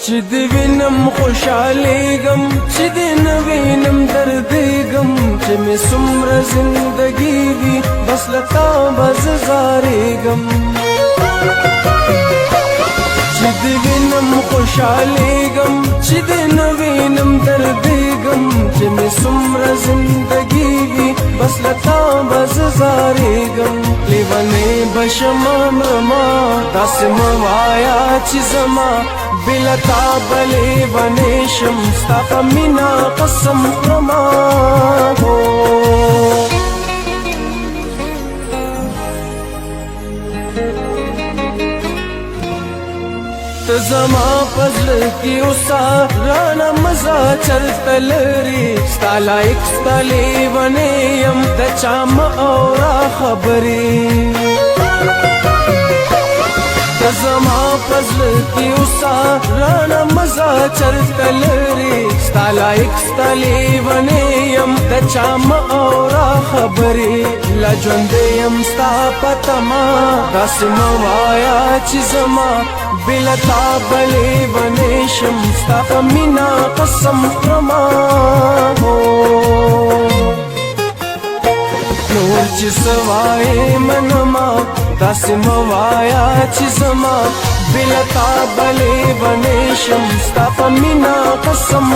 چې د وینم خوشحالي غم چې د نوینم درد غم چې مې څومره زندگی وي بس لتا بز زارې غم چې د وینم خوشحالي غم چې د نوینم درد غم چې مې څومره زندگی وي بس لتا بز زارې غم لیوانې بشما مرما داسې موایا چې زما بلا تا بلې ونشم ستا په مینا قسم خورما ته زما په زړه کې اوسه رانه مزه چرته لري ستا لایق ستا لیونی یم د چا مه اوره خبرې زما پزړه کې اوسه رانه مزه چرته لري ستا لایق ستا لیونی یم د چا مه اوره خبرې لا ژوندی یم ستا په تمه داسې مه وایه چې زما بلا تا به لیونی شم ستا په مینا قسم خورما نور چې څه وایې منما داسې مه وایه چې زما بلا تا به لیونی شم ستا په مینا قسم